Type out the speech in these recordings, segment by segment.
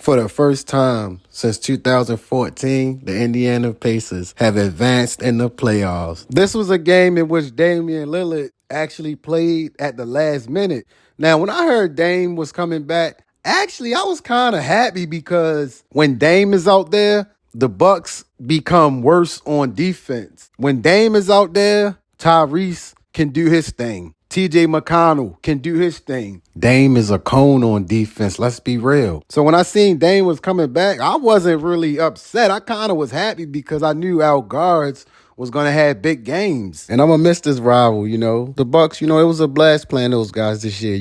For the first time since 2014, the Indiana Pacers have advanced in the playoffs. This was a game in which Damian Lillard actually played at the last minute. Now, when I heard Dame was coming back, actually, I was kind of happy because when Dame is out there, the Bucks become worse on defense. When Dame is out there, Tyrese can do his thing. TJ McConnell can do his thing. Dame is a cone on defense, let's be real. So when I seen Dame was coming back, I wasn't really upset. I kind of was happy because I knew our guards was going to have big games. And I'm going to miss this rival, The Bucks, it was a blast playing those guys this year,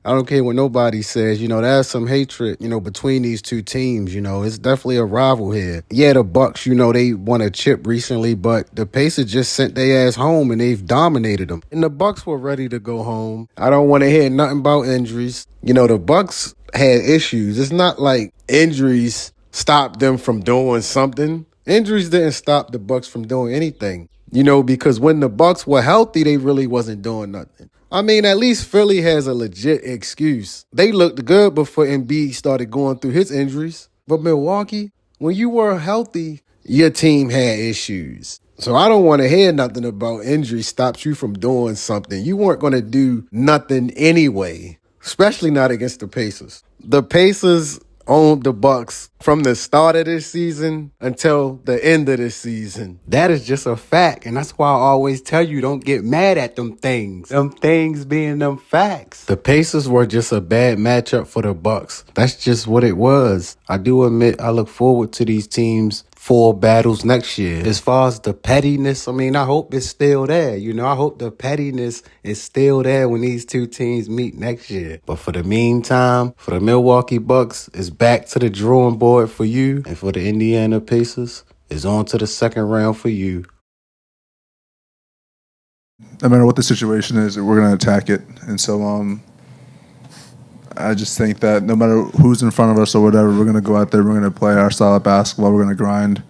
I don't care what nobody says, there's some hatred, between these two teams, It's definitely a rival here. Yeah, the Bucks, they won a chip recently, but the Pacers just sent their ass home and they've dominated them. And the Bucks were ready to go home. I don't want to hear nothing about injuries. The Bucks had issues. It's not like injuries stopped them from doing something. Injuries didn't stop the Bucks from doing anything, because when the Bucks were healthy, they really wasn't doing nothing. I mean, at least Philly has a legit excuse. They looked good before Embiid started going through his injuries. But Milwaukee, when you were healthy, your team had issues. So I don't want to hear nothing about injury stops you from doing something. You weren't going to do nothing anyway, especially not against the Pacers. The Pacers owned the Bucks from the start of this season until the end of this season. That is just a fact, and that's why I always tell you don't get mad at them things. Them things being them facts. The Pacers were just a bad matchup for the Bucks. That's just what it was. I do admit I look forward to these teams' full battles next year. As far as the pettiness, I hope it's still there. I hope the pettiness is still there when these two teams meet next year. But for the meantime, for the Milwaukee Bucks, it's back to the drawing board for you. And for the Indiana Pacers, it's on to the second round for you. No matter what the situation is, we're going to attack it. And so I just think that no matter who's in front of us or whatever, we're going to go out there, we're going to play our style of basketball, we're going to grind,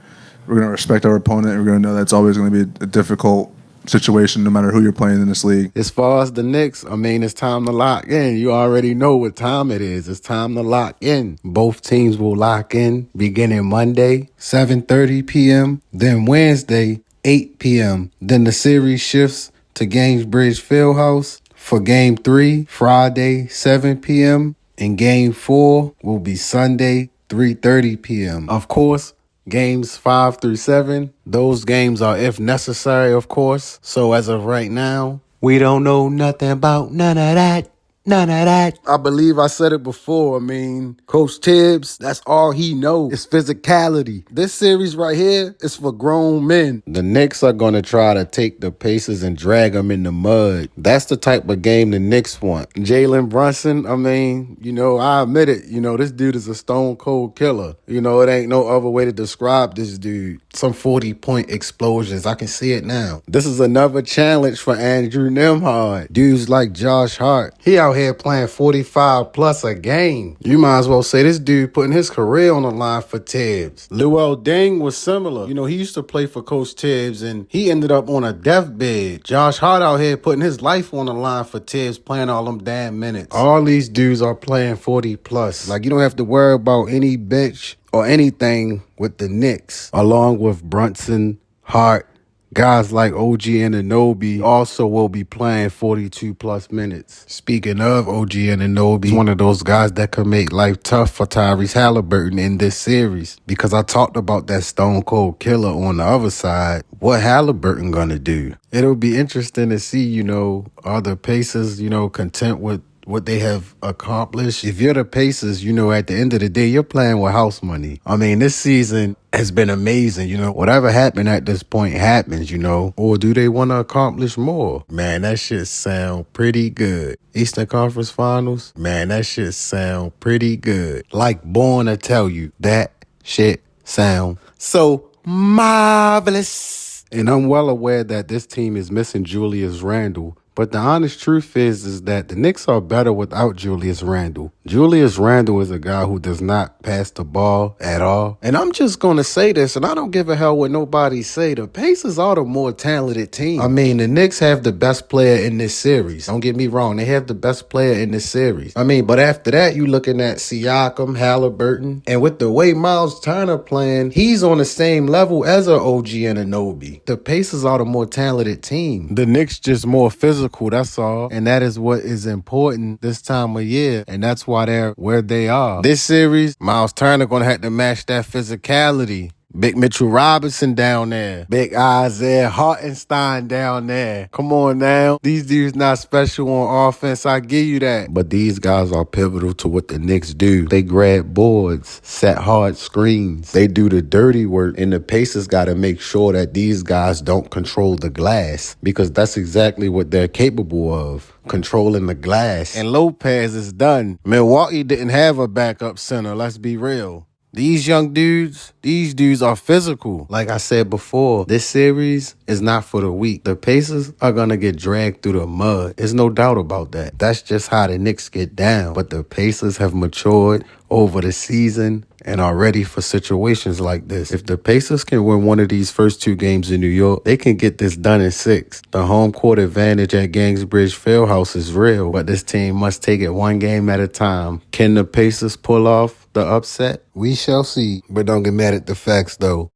we're going to respect our opponent, and we're going to know that's always going to be a difficult situation no matter who you're playing in this league. As far as the Knicks, it's time to lock in. You already know what time it is. It's time to lock in. Both teams will lock in beginning Monday, 7:30 p.m., then Wednesday, 8 p.m. Then the series shifts to Gamesbridge Fieldhouse for Game 3, Friday, 7 p.m., and Game 4 will be Sunday, 3:30 p.m. Of course, Games 5 through 7, those games are if necessary, of course. So as of right now, we don't know nothing about none of that. None of that. I believe I said it before. Coach Tibbs, that's all he knows. It's physicality. This series right here is for grown men. The Knicks are going to try to take the Pacers and drag them in the mud. That's the type of game the Knicks want. Jalen Brunson, I admit it. This dude is a stone cold killer. It ain't no other way to describe this dude. Some 40-point explosions. I can see it now. This is another challenge for Andrew Nembhard. Dudes like Josh Hart. He out here playing 45 plus a game. You might as well say this dude putting his career on the line for Tibbs. Luol Deng was similar. He used to play for Coach Tibbs and he ended up on a deathbed. Josh Hart out here putting his life on the line for Tibbs, playing all them damn minutes. All these dudes are playing 40 plus. You don't have to worry about any bench or anything with the Knicks, along with Brunson, Hart. Guys like OG Anunoby also will be playing 42 plus minutes. Speaking of OG Anunoby, he's one of those guys that could make life tough for Tyrese Halliburton in this series. Because I talked about that stone cold killer on the other side. What Halliburton gonna do? It'll be interesting to see, are the Pacers, content with what they have accomplished. If you're the Pacers, at the end of the day, you're playing with house money. This season has been amazing, Whatever happened at this point happens, Or do they want to accomplish more? Man, that shit sound pretty good. Eastern Conference Finals, man, that shit sound pretty good. Like born to tell you, that shit sound so marvelous. And I'm well aware that this team is missing Julius Randle. But the honest truth is that the Knicks are better without Julius Randle. Julius Randle is a guy who does not pass the ball at all. And I'm just going to say this, and I don't give a hell what nobody say. The Pacers are the more talented team. I mean, the Knicks have the best player in this series. Don't get me wrong. They have the best player in this series. I mean, but after that, you looking at Siakam, Halliburton. And with the way Miles Turner playing, he's on the same level as an OG Anunoby. The Pacers are the more talented team. The Knicks just more physical, that's all. And that is what is important this time of year. And that's why they're where they are. This series, Miles Turner gonna have to match that physicality. Big Mitchell Robinson down there. Big Isaiah Hartenstein down there. Come on now. These dudes not special on offense. I give you that. But these guys are pivotal to what the Knicks do. They grab boards, set hard screens. They do the dirty work. And the Pacers got to make sure that these guys don't control the glass. Because that's exactly what they're capable of. Controlling the glass. And Lopez is done. Milwaukee didn't have a backup center. Let's be real. These young dudes, these dudes are physical. Like I said before, this series is not for the weak. The Pacers are going to get dragged through the mud. There's no doubt about that. That's just how the Knicks get down. But the Pacers have matured over the season and are ready for situations like this. If the Pacers can win one of these first 2 games in New York, they can get this done in 6. The home court advantage at Gangsbridge Fieldhouse is real, but this team must take it one game at a time. Can the Pacers pull off the upset? We shall see. But don't get mad at the facts, though.